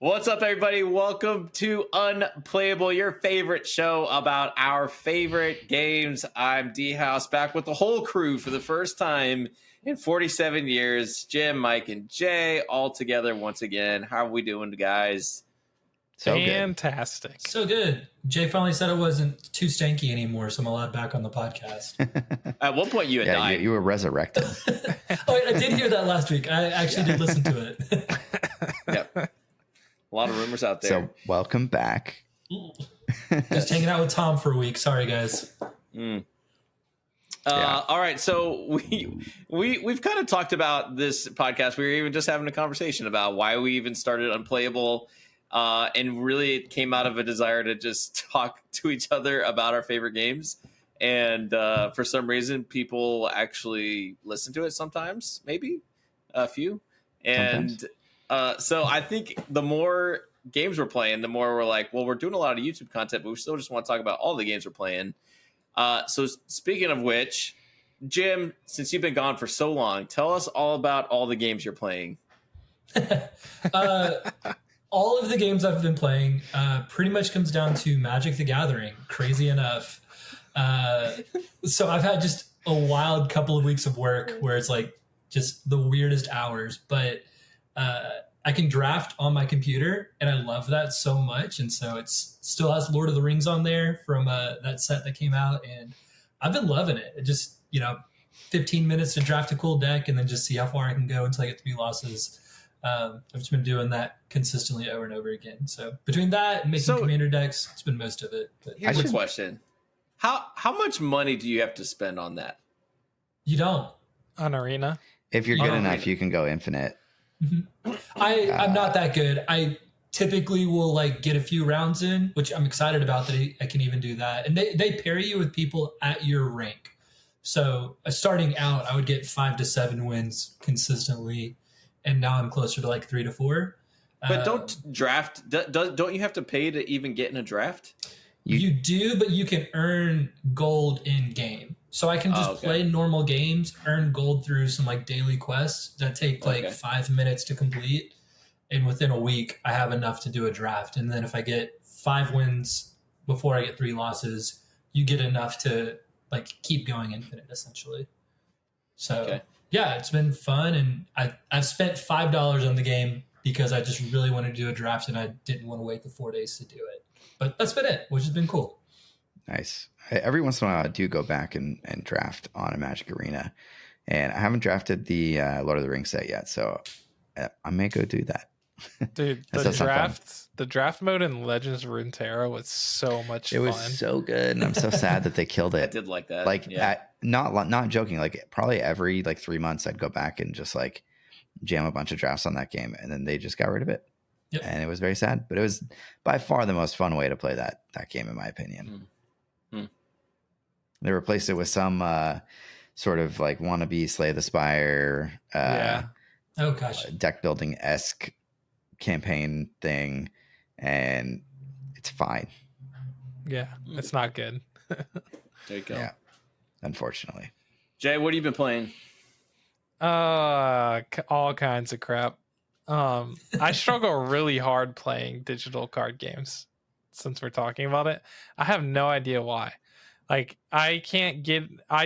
What's up, everybody? Welcome to Unplayable, your favorite show about our favorite games. I'm D-House, back with the whole crew for the first time in 47 years. Jim, Mike, and Jay all together once again. How are we doing, guys? So fantastic. Good. So good. Jay finally said it wasn't too stanky anymore, so I'm allowed back on the podcast. At one point, you had died. You were resurrected. I did hear that last week. I actually did listen to it. Yep. A lot of rumors out there. So welcome back. Just hanging out with Tom for a week. Sorry, guys. All right, so we've kind of talked about this podcast. We were even just having a conversation about why we even started Unplayable, and really it came out of a desire to just talk to each other about our favorite games. And for some reason, people actually listen to it sometimes, maybe a few. And so I think the more games we're playing, the more we're like, well, we're doing a lot of YouTube content, but we still just want to talk about all the games we're playing. So speaking of which, Jim, since you've been gone for so long, tell us all about all the games you're playing. All of the games I've been playing pretty much comes down to Magic the Gathering, crazy enough. So I've had just a wild couple of weeks of work where it's like just the weirdest hours, but I can draft on my computer, and I love that so much. And so it still has Lord of the Rings on there from that set that came out, and I've been loving it. It just, 15 minutes to draft a cool deck and then just see how far I can go until I get 3 losses. I've just been doing that consistently over and over again. So between that and making commander decks, it's been most of it. But here's a question. How much money do you have to spend on that? You don't. On Arena? If you're good enough, you can go infinite. Mm-hmm. I'm not that good. I typically will get a few rounds in, which I'm excited about that I can even do that. And they pair you with people at your rank. So starting out, I would get 5 to 7 wins consistently. And now I'm closer to 3 to 4. But don't you have to pay to even get in a draft? You do, but you can earn gold in game. So I can just play normal games, earn gold through some daily quests that take 5 minutes to complete. And within a week, I have enough to do a draft. And then if I get 5 wins before I get 3 losses, you get enough to keep going infinite, essentially. So yeah, it's been fun. And I've spent $5 on the game because I just really wanted to do a draft and I didn't want to wait the 4 days to do it. But that's been it, which has been cool. Nice. Every once in a while, I do go back and draft on a Magic Arena. And I haven't drafted the Lord of the Rings set yet, so I may go do that. Dude, the draft mode in Legends of Runeterra was so much fun. It was so good, and I'm so sad that they killed it. I did like that. Not joking, probably every 3 months I'd go back and just jam a bunch of drafts on that game, and then they just got rid of it. Yep. And it was very sad, but it was by far the most fun way to play that game, in my opinion. They replaced it with some sort of wannabe Slay the Spire, oh gosh, deck building esque campaign thing, and it's fine. Yeah, it's not good. There you go. Yeah, unfortunately. Jay, what have you been playing? All kinds of crap. I struggle really hard playing digital card games. Since we're talking about it, I have no idea why. I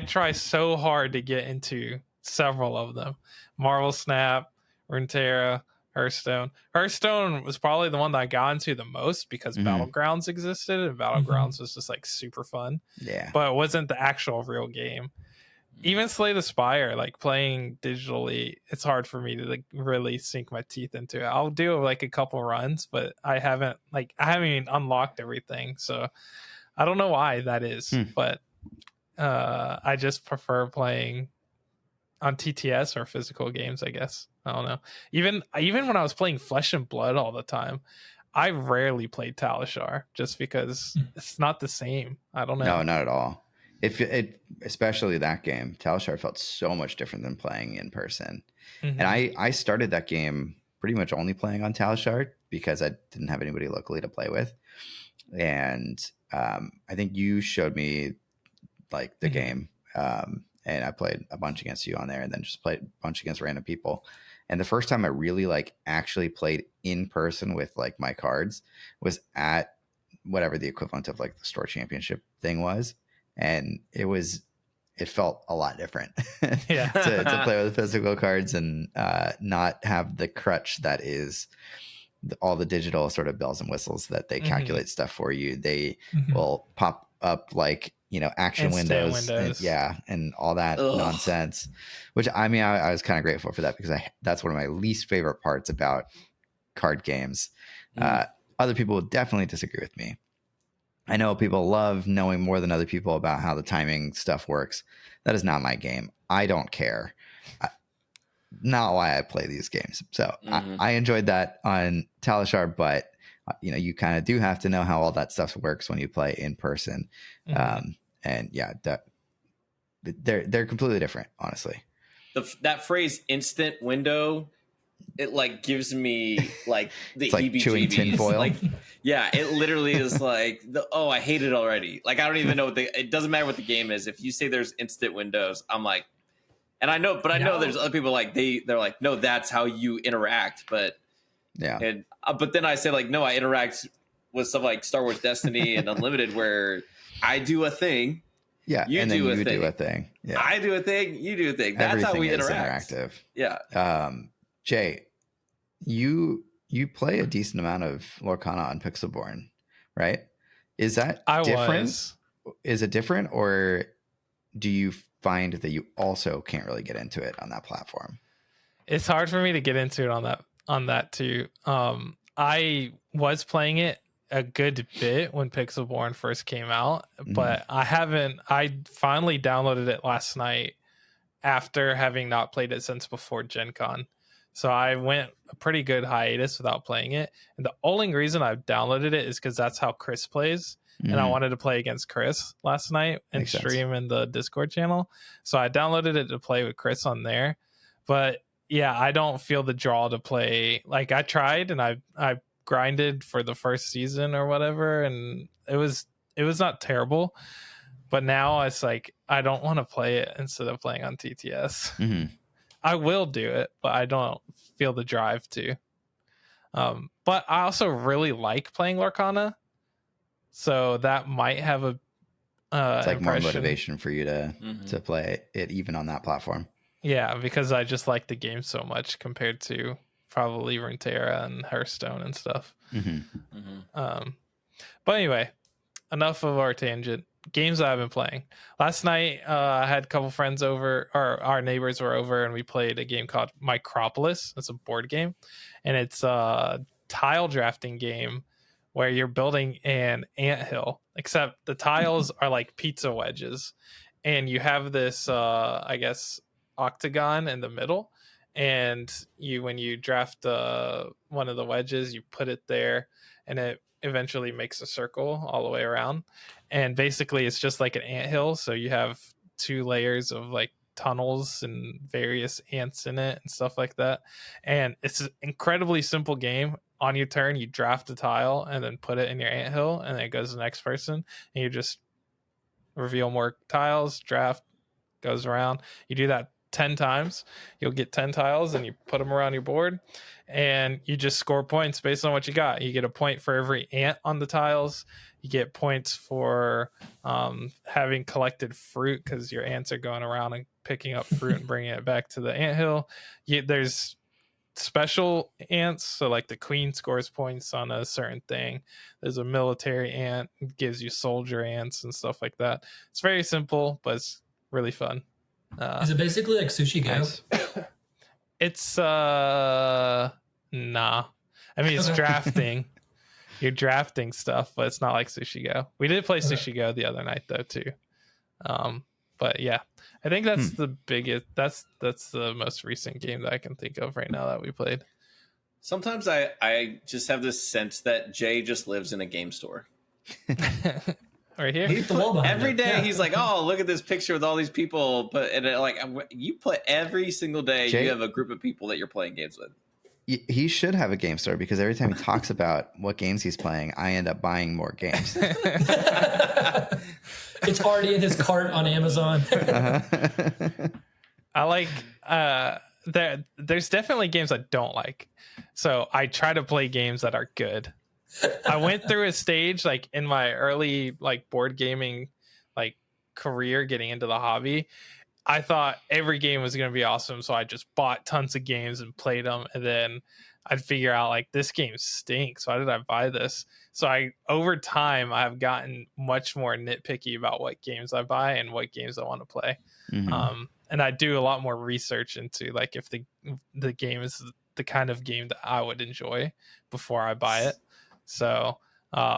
try so hard to get into several of them. Marvel Snap, Runeterra, Hearthstone. Hearthstone was probably the one that I got into the most because Battlegrounds existed, and Battlegrounds was just super fun. Yeah. But it wasn't the actual real game. Even Slay the Spire, playing digitally, it's hard for me to really sink my teeth into it. I'll do a couple runs, but I haven't even unlocked everything. So I don't know why that is, but I just prefer playing on TTS or physical games, I guess. I don't know. Even when I was playing Flesh and Blood all the time, I rarely played Talishar just because it's not the same. I don't know. No, not at all. Especially that game, Talishar felt so much different than playing in person. And I started that game pretty much only playing on Talishar because I didn't have anybody locally to play with. And I think you showed me the game, and I played a bunch against you on there, and then just played a bunch against random people. And the first time I really like actually played in person with like my cards was at whatever the equivalent of like the store championship thing was. And it felt a lot different Yeah. to play with physical cards and not have the crutch that is all the digital sort of bells and whistles that they calculate stuff for you. They will pop up like, action Instant windows. And all that nonsense, which I mean, I was kind of grateful for that because that's one of my least favorite parts about card games. Other people will definitely disagree with me. I know people love knowing more than other people about how the timing stuff works. That is not my game. I don't care. Not why I play these games. So I enjoyed that on Talishar, but you kind of do have to know how all that stuff works when you play in person. And yeah, they're completely different, honestly. That phrase "instant window," it like gives me like the it's like chewing tinfoil. Like, yeah, it literally is like I hate it already. Like I don't even know it doesn't matter what the game is. If you say there's instant windows, I'm like, and I know there's other people like they're like, no, that's how you interact. But but then I say like, no, I interact with stuff like Star Wars Destiny and Unlimited where I do a thing. Yeah, you do a thing. Yeah, I do a thing. You do a thing. That's everything how we is interact. Interactive. Yeah. Jay, you play a decent amount of Lorcana on Pixelborn, right? Is that different? Is it different, or do you find that you also can't really get into it on that platform? It's hard for me to get into it on that too. I was playing it a good bit when Pixelborn first came out, but I finally downloaded it last night after having not played it since before Gen Con. So I went a pretty good hiatus without playing it. And the only reason I downloaded it is because that's how Chris plays. And I wanted to play against Chris last night and stream in the Discord channel. So I downloaded it to play with Chris on there. But yeah, I don't feel the draw to play. Like I tried and I grinded for the first season or whatever, and it was not terrible. But now it's like I don't want to play it instead of playing on TTS. I will do it, but I don't feel the drive to. But I also really like playing Lorcana. So that might have a it's like more motivation for you to play it even on that platform. Yeah, because I just like the game so much compared to probably Runeterra and Hearthstone and stuff. But anyway, enough of our tangent. Games that I've been playing. Last night, I had a couple friends over, or our neighbors were over, and we played a game called Micropolis. It's a board game, and it's a tile drafting game where you're building an anthill, except the tiles are like pizza wedges, and you have this, I guess, octagon in the middle, and when you draft one of the wedges, you put it there, and it eventually makes a circle all the way around. And basically it's just like an anthill, so you have 2 layers of like tunnels and various ants in it and stuff like that. And it's an incredibly simple game. On your turn, you draft a tile and then put it in your anthill, and then it goes to the next person, and you just reveal more tiles, draft, goes around. You do that 10 times, you'll get 10 tiles, and you put them around your board, and you just score points based on what you got. You get a point for every ant on the tiles. You get points for having collected fruit, because your ants are going around and picking up fruit and bringing it back to the anthill. There's special ants, so like the queen scores points on a certain thing. There's a military ant, it gives you soldier ants and stuff like that. It's very simple, but it's really fun. Is it basically like Sushi Go? Nice. It's nah. I mean, it's drafting. You're drafting stuff, but it's not like Sushi Go. We did play Sushi Go the other night though too. But yeah, I think that's the biggest. That's the most recent game that I can think of right now that we played. Sometimes I just have this sense that Jay just lives in a game store. Right here, every day he's like, "Oh, look at this picture with all these people." But you play every single day. Jay, you have a group of people that you're playing games with. He should have a game store, because every time he talks about what games he's playing, I end up buying more games. It's already in his cart on Amazon. I like there's definitely games I don't like. So I try to play games that are good. I went through a stage like in my early like board gaming like career getting into the hobby. I thought every game was going to be awesome, so I just bought tons of games and played them, and then I'd figure out like this game stinks. Why did I buy this? So over time I've gotten much more nitpicky about what games I buy and what games I want to play. Mm-hmm. And I do a lot more research into like if the game is the kind of game that I would enjoy before I buy it. So I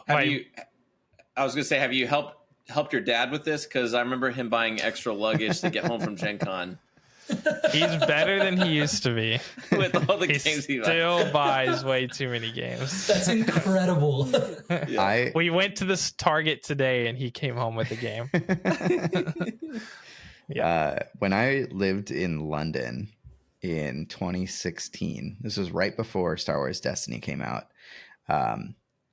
was gonna say, have you helped your dad with this? Because I remember him buying extra luggage to get home from Gen Con. He's better than he used to be. With all the He games he still buys way too many games. That's incredible. Yeah. We went to this Target today and he came home with a game. When I lived in London in 2016, this was right before Star Wars Destiny came out.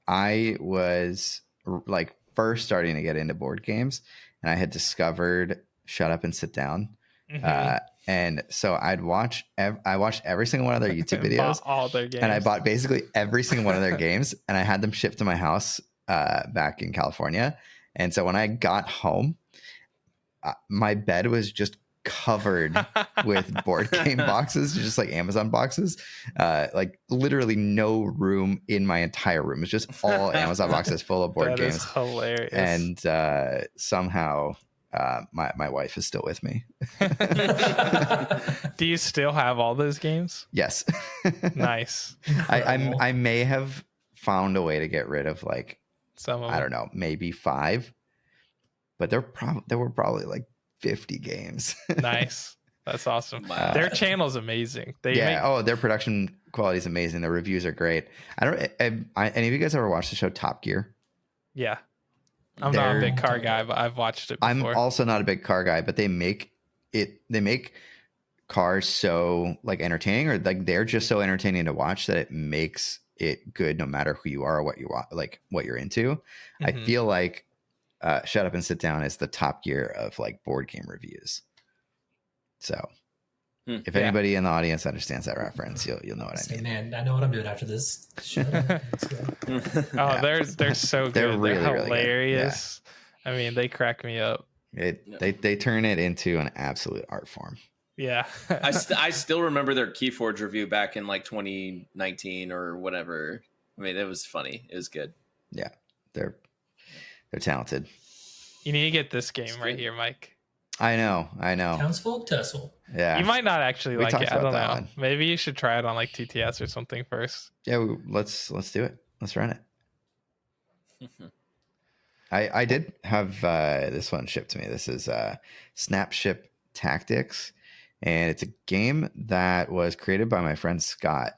I was like first starting to get into board games, and I had discovered Shut Up and Sit Down. Mhm. And so I watched every single one of their YouTube videos, Bought all their games. and I bought basically every single one of their games, and I had them shipped to my house back in California. And so when I got home, my bed was just covered with board game boxes, just like Amazon boxes. Like literally no room in my entire room. It's just all Amazon boxes full of board That games. is hilarious. And somehow my wife is still with me. Do you still have all those games? Yes. Nice. I may have found a way to get rid of like, Some of I don't know, maybe 5, but there were probably like 50 games. Nice. That's awesome. Wow. Their channel's amazing. They Their production quality is amazing. The reviews are great. Any of you guys ever watched the show Top Gear? yeah. I'm not a big car guy, but I've watched it before. I'm also not a big car guy, but they make cars so like entertaining, or like they're just so entertaining to watch that it makes it good no matter who you are or what you want, like what you're into. I Mhm. feel like Shut Up and Sit Down is the Top Gear of like board game reviews. So if anybody in the audience understands that reference, you'll know what I mean. Man, I know what I'm doing after this. Shut up. Let's go. Oh, they're so good. They're really, really good. hilarious. I mean, they crack me up. They turn it into an absolute art form. Yeah. I still remember their Keyforge review back in like 2019 or whatever. I mean, it was funny. It was good. Yeah, they're talented. You need to get this game right here, Mike. I know. Townsfolk Tussle. Yeah, You might not actually We like talked it. I about don't that know. one. Maybe you should try it on like TTS or something first. yeah. Let's do it. Let's run it. I did have this one shipped to me. This is Snapship Tactics, and it's a game that was created by my friend Scott.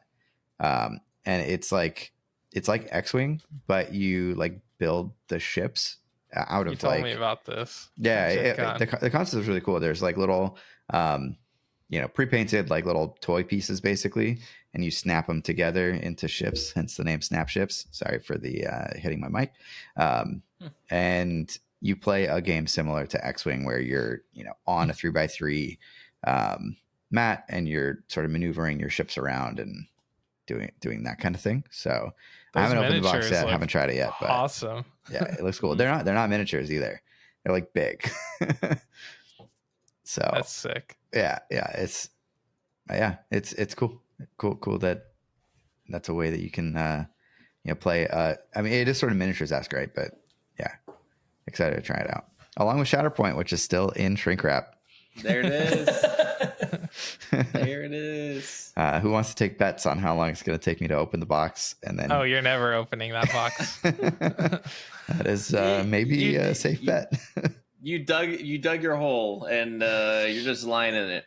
And it's like X-Wing, but you like build the ships out You of told like me about this. yeah. The concept is really cool. There's like little pre-painted like little toy pieces basically, and you snap them together into ships, hence the name Snap Ships. Sorry for the hitting my mic. And you play a game similar to X-Wing where you're on a 3x3 mat, and you're sort of maneuvering your ships around and doing that kind of thing. So I haven't opened the box yet, haven't tried it yet, but Awesome. yeah, it looks cool. They're not miniatures either. They're like big. So That's sick. yeah, it's cool that's a way that you can play. I mean, it is sort of miniatures-esque, right? But yeah, excited to try it out along with Shatterpoint, which is still in shrink wrap. There it is. There it is. Who wants to take bets on how long it's going to take me to open the box? And then You're never opening that box. that is maybe a safe bet. You dug your hole, and you're just lying in it.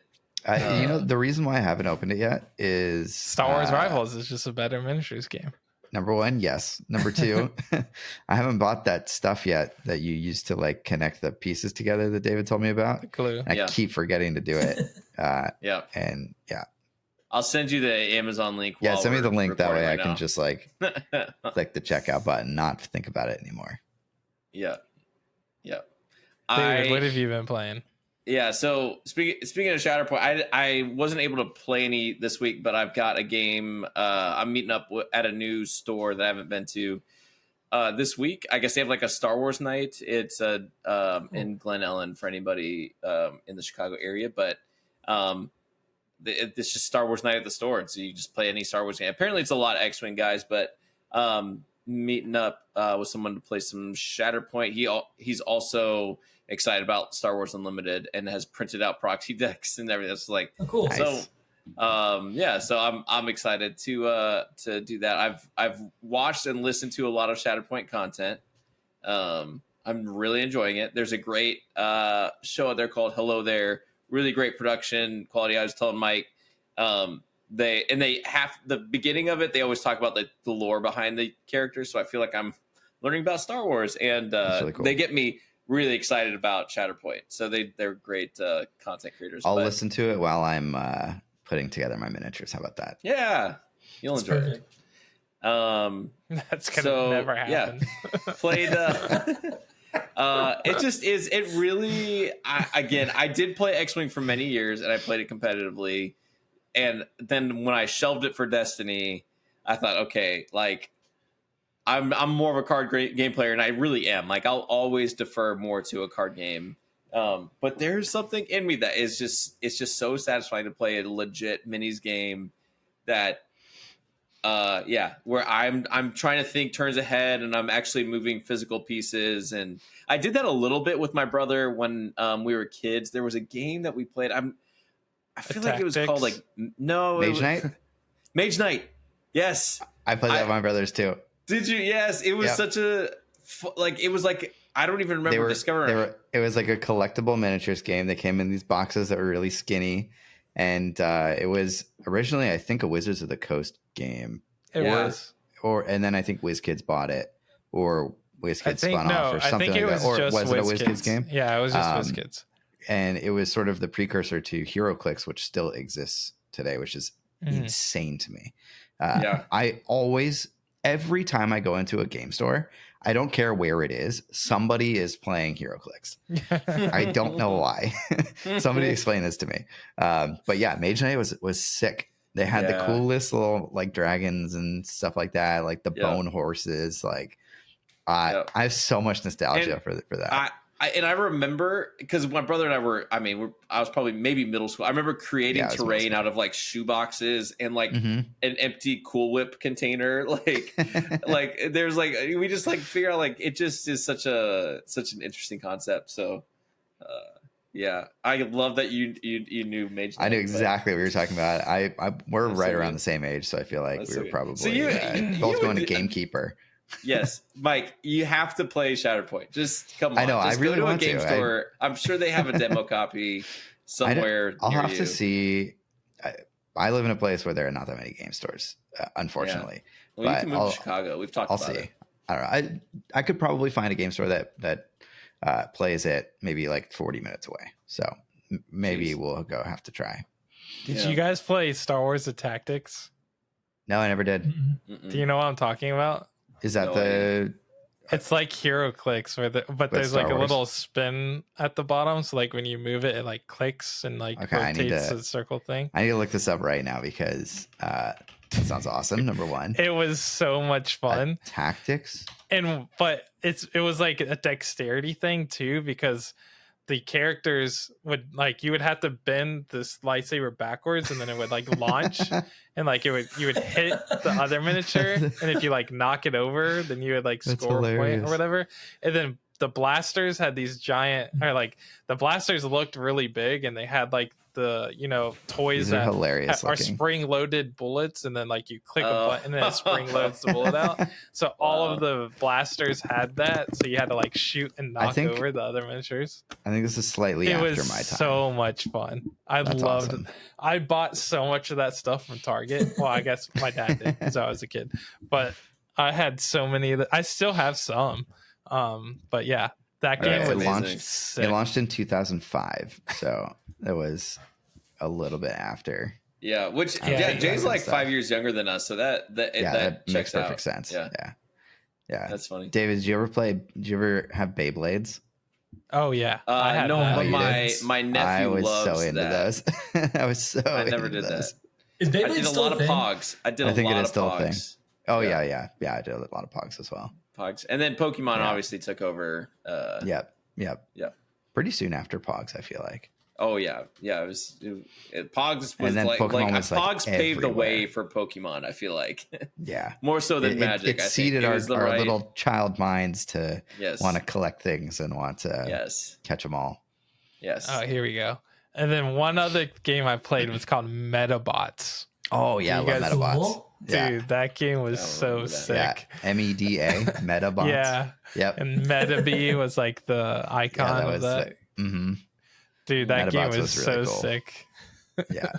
The reason why I haven't opened it yet is Star Wars Rivals is just a better miniatures game. Number 1, yes. Number 2, I haven't bought that stuff yet that you used to like connect the pieces together that David told me about. The glue. And I keep forgetting to do it. Yeah. And yeah. I'll send you the Amazon link. Yeah, send me the link. That way I now. can just like click the checkout button, not think about it anymore. Yeah. David, what have you been playing? Yeah, so speaking of Shatterpoint, I wasn't able to play any this week, but I've got a game. I'm meeting up at a new store that I haven't been to this week. I guess they have like a Star Wars night. It's in Glen Ellen for anybody in the Chicago area, but it's just Star Wars night at the store, and so you just play any Star Wars game. Apparently, it's a lot of X-wing guys, but meeting up with someone to play some Shatterpoint. He's also excited about Star Wars Unlimited and has printed out proxy decks and everything. That's like cool. Nice. So so I'm excited to do that. I've watched and listened to a lot of Shatterpoint content. I'm really enjoying it. There's a great show out there called Hello There. Really great production quality. I was telling Mike, they have the beginning of it. They always talk about the lore behind the characters. So I feel like I'm learning about Star Wars, and really cool. they get me really excited about Shatterpoint. So they're great content creators. I'll listen to it while I'm putting together my miniatures. How about that? Yeah, you'll enjoy it. That's gonna never happen. Yeah. Played. It just is. It really. I did play X-wing for many years, and I played it competitively. And then when I shelved it for Destiny, I thought, okay, like I'm more of a card game player, and I really am. Like I'll always defer more to a card game. But there's something in me that is it's just so satisfying to play a legit minis game that where I'm trying to think turns ahead, and I'm actually moving physical pieces. And I did that a little bit with my brother when we were kids. There was a game that we played. I feel like it was called like Mage Knight. Mage Knight. Yes, I played that with my brothers too. Did you? Yes, it was such a it was like I don't even remember discovering. It was like a collectible miniatures game. They came in these boxes that were really skinny, and it was originally, I think, a Wizards of the Coast game. It was, and then I think WizKids bought it, or WizKids spun off, or something like that. Or was it a WizKids game? Yeah, it was just WizKids. And it was sort of the precursor to HeroClix, which still exists today, which is insane to me. I always, every time I go into a game store, I don't care where it is, somebody is playing HeroClix. I don't know why. Somebody explain this to me. But yeah, Mage Knight was sick. They had the coolest little like dragons and stuff like that, like the bone horses. Like I have so much nostalgia for that. I remember because my brother and I were, I was probably maybe middle school. I remember creating terrain out of like shoe boxes and like an empty Cool Whip container. Like, there's like, we just like figure out like, it just is such an interesting concept. So, I love that you knew Mage Knight. I knew exactly what you were talking about. We're right around the same age. So I feel like we were probably both going to Gamekeeper. Yes, Mike, you have to play Shatterpoint. Just come on. I know. Just I really go to want a game store. I'm sure they have a demo copy somewhere. I'll have to see. I live in a place where there are not that many game stores, unfortunately. Yeah. Well, you can move to Chicago. We've talked about it. I don't know. I could probably find a game store that plays it maybe like 40 minutes away. So maybe we'll go have to try. Did you guys play Star Wars: The Tactics? No, I never did. Do you know what I'm talking about? Is that It's like HeroClix, but there's like a little spin at the bottom. So like when you move it, it like clicks and like rotates a circle thing. I need to look this up right now because that sounds awesome. Number one, it was so much fun. Tactics, but it was like a dexterity thing too, because the characters would like you would have to bend this lightsaber backwards and then it would like launch and like you would hit the other miniature, and if you like knock it over then you would like score a point or whatever. And then the blasters had these giant, or like the blasters looked really big, and they had like the toys that are spring loaded bullets, and then like you click a button and it spring loads the bullet out. So all of the blasters had that, so you had to like shoot and knock over the other miniatures. I think this is slightly after my time. So much fun. I loved it. I bought so much of that stuff from Target. Well, I guess my dad did because I was a kid, but I had so many that I still have some. But yeah, that game was it launched in 2005, so it was a little bit after. Yeah, which Jay's like 5 years younger than us, so that makes perfect sense. Yeah, that's funny. David, did you ever have Beyblades? Oh yeah, I had No, that. but you my I nephew was loves so into that. those. I was so I never into did those. that. Is I Beyblade did a still lot a of thing? Pogs. I did a I think lot it is of still a thing. Pogs. Oh Yeah. yeah. I did a lot of Pogs as well. Pogs, and then Pokemon Yeah. obviously took over. Yep. Yeah. Pretty soon after Pogs, I feel like. Oh yeah. Pogs was And then Pokemon was like Pogs paved the way everywhere. for Pokemon. I feel like Yeah. more so than Magic. It I think seeded it was the our right. little child minds to Yes. want to collect things and want to Yes. catch them all. Yes. Oh, here we go. And then one other game I played was called Metabots. Oh yeah, I You love guys- Metabots. Cool. Yeah. Dude, that game was I don't so remember that. sick. Yeah. MEDA, Metabots. Yeah. Yep. And Metabee was like the icon that of was that. Dude, that game Metabots was was really so cool. sick. Yeah.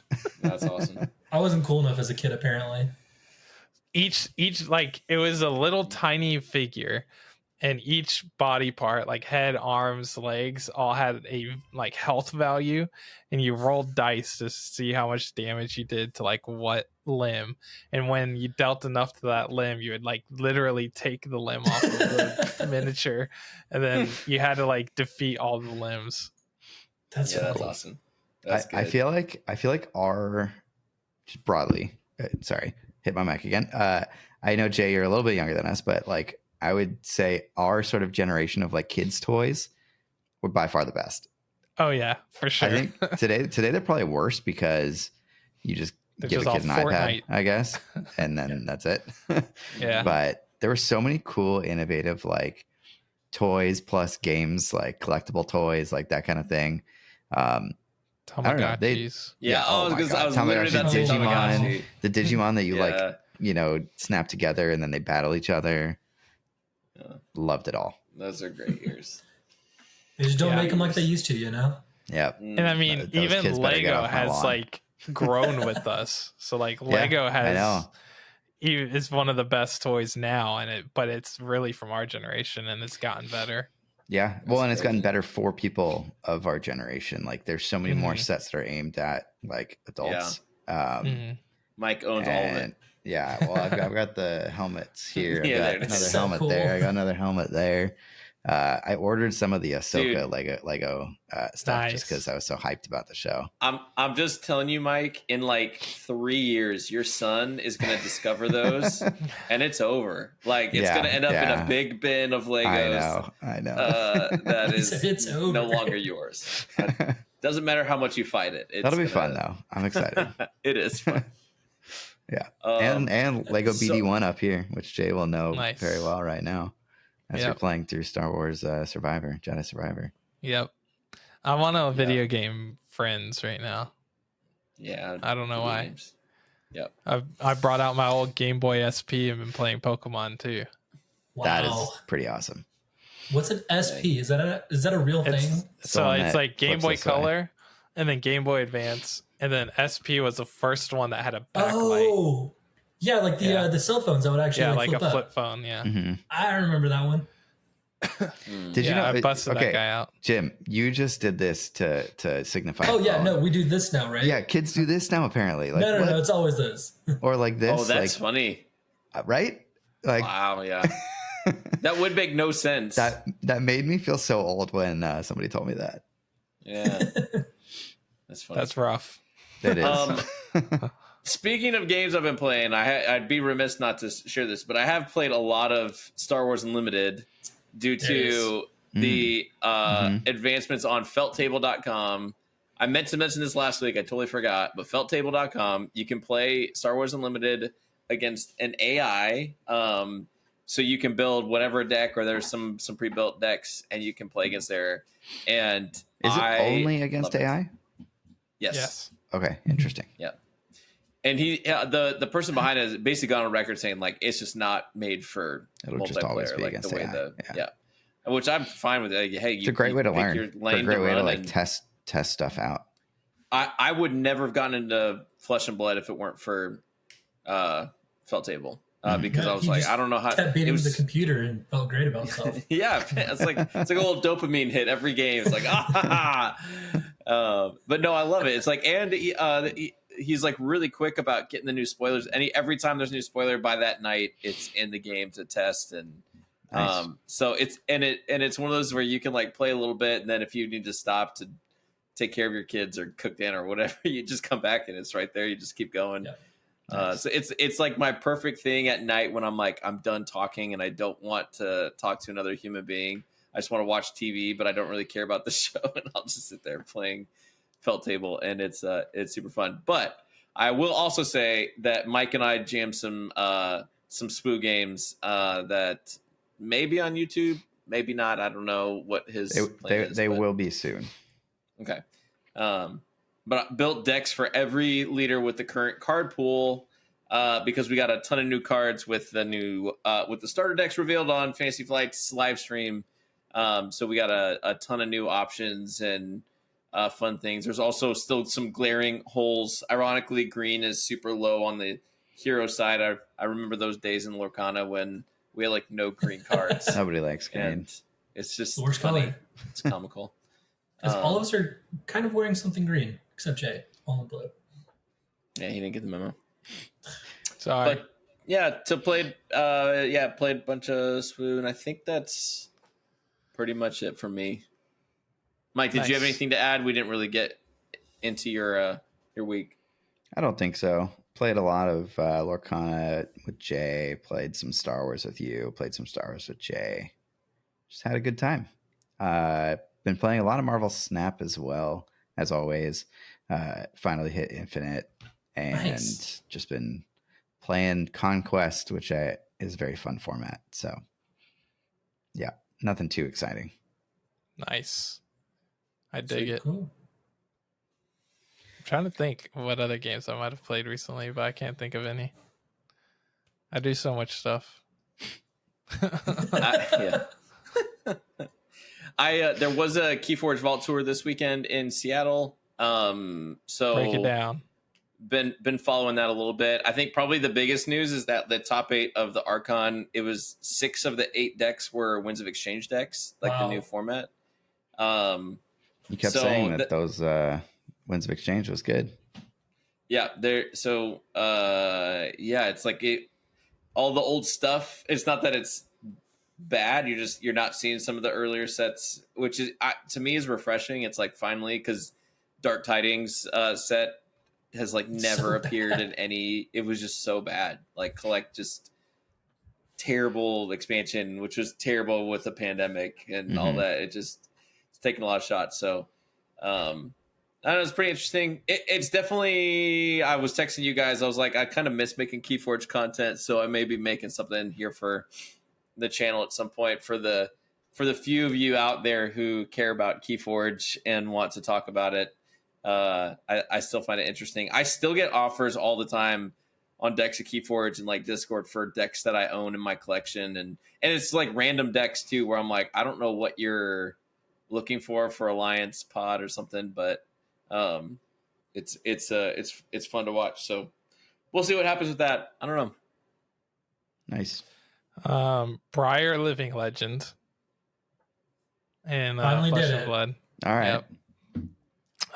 That's awesome. I wasn't cool enough as a kid, apparently. Each like it was a little tiny figure, and each body part, like head, arms, legs, all had a like health value, and you rolled dice to see how much damage you did to like what limb. And when you dealt enough to that limb, you would like literally take the limb off of the miniature, and then you had to like defeat all the limbs. That's Yeah, that's cool. awesome. That's good. I feel like our just broadly, sorry, hit my mic again. I know Jay, you're a little bit younger than us, but like I would say our sort of generation of like kids' toys were by far the best. Oh yeah, for sure. I think today they're probably worse because you just They're give just a kid an all iPad, Fortnite. I guess, and then that's it. Yeah. But there were so many cool, innovative like toys plus games, like collectible toys, like that kind of thing. I don't know. Tamagotchis. Yeah. Oh, my I was God. literally about to say Tamagotchi, Tamagotchi. The Digimon that you Yeah. like, snap together and then they battle each other. Yeah. Loved it all. Those are great years. They just don't Yeah. make them like they used to, you know? Yep. And I mean, Those even kids better get Lego off my has lawn. like grown with us. So like Lego I has know. is one of the best toys now, but it's really from our generation, and it's gotten better. Yeah. Well, That's and it's gotten crazy. better for people of our generation. Like there's so many more Mhm. sets that are aimed at like adults. Mhm. Mike owns all of it. And yeah, well, I've got the helmets here. I've Yeah, got there it is. another So helmet cool. there. I got another helmet there. I ordered some of the Ahsoka Dude. Lego stuff just Nice. because I was so hyped about the show. I'm just telling you, Mike, in like 3 years, your son is gonna discover those and it's over. Like it's Yeah, gonna end up in yeah. a big bin of Legos. I know. That is It's over. no longer yours. Doesn't matter how much you fight it. It's That'll be gonna- fun though. I'm excited. It is fun. Yeah. And Lego so- BD1 up here, which Jay will know Nice. very well right now, as Yep. you're playing through Star Wars Jedi Survivor. Yep. I'm on a video game friends right now. Yeah. I don't know video why. games. Yep. I brought out my old Game Boy SP and been playing Pokemon too. Wow. That is pretty awesome. What's an SP? Is that a real It's, thing? so one it's that like Game flips Boy this way. Color, and then Game Boy Advance, and then SP was the first one that had a backlight. Oh, yeah, like the cell phones that would actually Yeah, like like flip a up. flip phone. Yeah. Mhm. I remember that one. Did you Yeah, know? I busted that guy out. Jim, you just did this to signify. Oh a yeah, phone. no, we do this now, right? Yeah, kids do this now apparently. Like, no, what? it's always this. Or like this. Oh, that's like, funny. right? Like Wow, yeah. That would make no sense. that made me feel so old when somebody told me that. Yeah. That's funny. That's rough. It is. Speaking of games I've been playing, I'd be remiss not to share this, but I have played a lot of Star Wars Unlimited due to the advancements on felttable.com. I meant to mention this last week. I totally forgot. But felttable.com, you can play Star Wars Unlimited against an AI. So you can build whatever deck, or there's some pre-built decks, and you can play against there. And Is it only against love it. AI? Yes. Okay, interesting. And the person behind it has basically gone on record saying like it's just not made for It'll just always multiplayer, be like against the way AI. which I'm fine with. Like, hey, It's a great way to pick learn. your It's a lane great to way to run, like and test stuff out. I would never have gotten into Flesh and Blood if it weren't for Felt Table because I was He like, just I don't know how kept beating it was. the computer and felt great about himself. Yeah, it's like a little dopamine hit every game. It's like but no, I love it. It's like and he's like really quick about getting the new spoilers. Every time there's a new spoiler by that night, it's in the game to test, and Nice. So it's one of those where you can like play a little bit, and then if you need to stop to take care of your kids or cook dinner or whatever, you just come back and it's right there. You just keep going. Yeah. Nice. So it's like my perfect thing at night when I'm like, I'm done talking and I don't want to talk to another human being. I just want to watch TV, but I don't really care about the show, and I'll just sit there playing Felt Table, and it's super fun. But I will also say that Mike and I jammed some Spoo games that may be on YouTube, maybe not. I don't know what his plan is, they but will be soon. Okay. But I built decks for every leader with the current card pool because we got a ton of new cards with the new with the starter decks revealed on Fantasy Flight's live stream. So we got a ton of new options and fun things. There's also still some glaring holes. Ironically, green is super low on the hero side. I remember those days in Lorcana when we had like no green cards. Nobody likes green. And it's just The worst funny. color. It's comical. Because all of us are kind of wearing something green, except Jay, all in blue. Yeah, he didn't get the memo. Sorry. But yeah, played a bunch of Swoon. I think that's pretty much it for me. Mike, did you have Nice. anything to add? We didn't really get into your week. I don't think so. Played a lot of Lorcana with Jay. Played some Star Wars with you. Played some Star Wars with Jay. Just had a good time. Been playing a lot of Marvel Snap as well, as always. Finally hit Infinite, and Nice. just been playing Conquest, which is a very fun format. So, yeah, nothing too exciting. Nice. I dig it. Cool. I'm trying to think what other games I might have played recently, but I can't think of any. I do so much stuff. Yeah. There was a Keyforge Vault Tour this weekend in Seattle. So Break it down. Been following that a little bit. I think probably the biggest news is that the top 8 of the Archon, it was 6 of the 8 decks were Winds of Exchange decks, like the new format. You kept So saying that those Winds of Exchange was good. Yeah, it's like all the old stuff. It's not that it's bad. You're not seeing some of the earlier sets, which is to me is refreshing. It's like finally, because Dark Tidings set has like never appeared in any. It was just so bad. Like collect just terrible expansion, which was terrible with the pandemic and all that. It's taken a lot of shots. So I don't know, it's pretty interesting. It's definitely. I was texting you guys. I was like, I kind of miss making Keyforge content, so I may be making something here for the channel at some point for the few of you out there who care about Keyforge and want to talk about it. I still find it interesting. I still get offers all the time on decks of Keyforge and like Discord for decks that I own in my collection, and it's like random decks too, where I'm like, I don't know what you're looking for Alliance Pod or something, but it's fun to watch. So we'll see what happens with that. I don't know. Nice. Briar Living Legend. And Finally Flesh did and it. Blood. All right. Yep.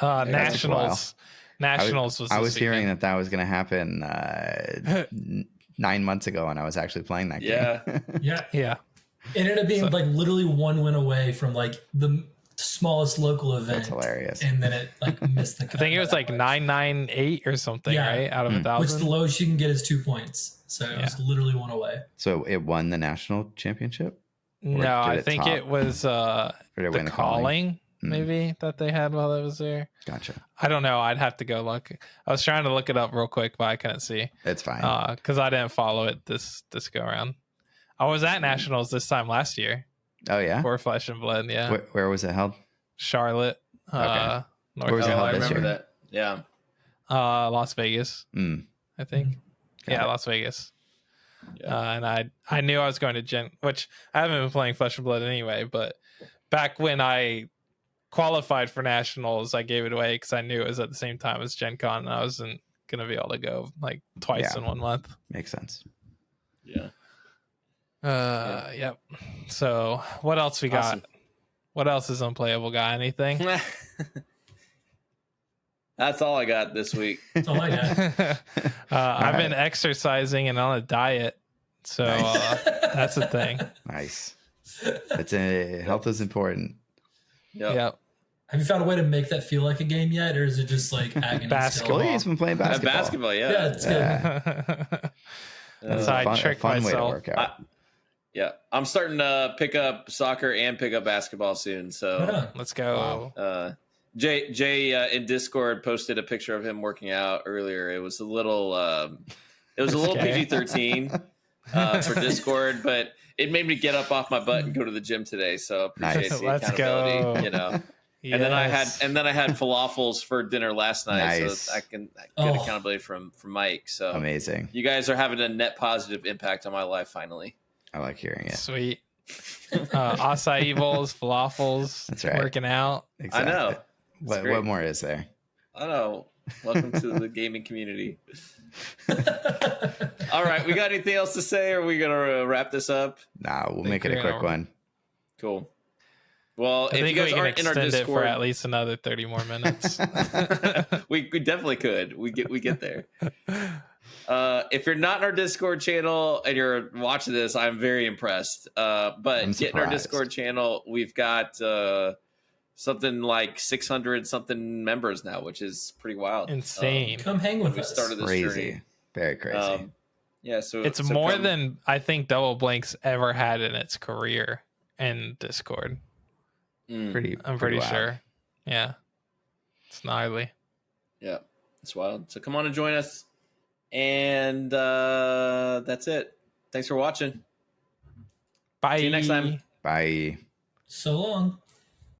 That took a while. Nationals. Nationals was I this was hearing weekend. that was going to happen 9 months ago, and I was actually playing that Yeah. game. Yeah. Yeah. It ended up being like literally one win away from like the smallest local event. That's hilarious. And then it like missed the cut. I think it was by like that much. 998 or something, Yeah. right? Out of Mm. 1,000. Which the lowest you can get is 2 points. So it was literally one away. So it won the national championship? No, did I it think top? it was Or did it win the calling, Mm. maybe, that they had while I was there. Gotcha. I don't know. I'd have to go look. I was trying to look it up real quick, but I couldn't see It's fine. because I didn't follow it this go around. I was at Nationals this time last year Oh, yeah? for Flesh and Blood. Yeah, Where was it held? Charlotte, Okay. North Where was it held I this remember year? that. Yeah. Las Vegas, Mm. I think. Got Yeah, it. Las Vegas. Yeah. And I knew I was going to Gen, which I haven't been playing Flesh and Blood anyway, but back when I qualified for Nationals, I gave it away because I knew it was at the same time as Gen Con, and I wasn't going to be able to go like twice Yeah. in 1 month. Makes sense. Yeah. Yep. So what else we got? Awesome. What else is unplayable? Got anything? That's all I got this week. That's all I got. I've right. been exercising and on a diet So Nice. that's a thing. Nice. Health is important. Yep. Have you found a way to make that feel like a game yet, or is it just like agony? Basketball. Chloe's been playing basketball. Basketball, yeah. Yeah, it's good. That's Uh, how I a trick fun way to myself. work out. Yeah, I'm starting to pick up soccer and pick up basketball soon. Right So on. Let's go. Jay in Discord posted a picture of him working out earlier. It was a little Okay. PG-13 for Discord, but it made me get up off my butt and go to the gym today. So appreciate Nice. the Let's accountability. go. You know. Yes. And then I had falafels for dinner last night, Nice. so I can get accountability from Mike. So Amazing. you guys are having a net positive impact on my life finally. I like hearing it. Sweet. Acai bowls, falafels. That's right. Working out. Exactly. I know. What more is there? I know. Welcome to the gaming community. All right, we got anything else to say, or are we gonna wrap this up? Nah, we'll Think make it a we're quick gonna- one. Cool. Well, I if you think guys we can aren't in our extend it for Discord, at least another 30 more minutes. we definitely could. We get there. If you're not in our Discord channel and you're watching this, I'm very impressed. But I'm get in our surprised. Discord channel. We've got something like 600 something members now, which is pretty wild. Insane. Come hang with We us. started this Crazy. journey. Very crazy. Yeah, so It's so more come- than I think Double Blank's ever had in its career in Discord. Mm, I'm pretty wild. sure. Yeah. It's gnarly. yeah, it's wild. So come on and join us. And that's it. Thanks for watching. Bye. See you next time. Bye. So long.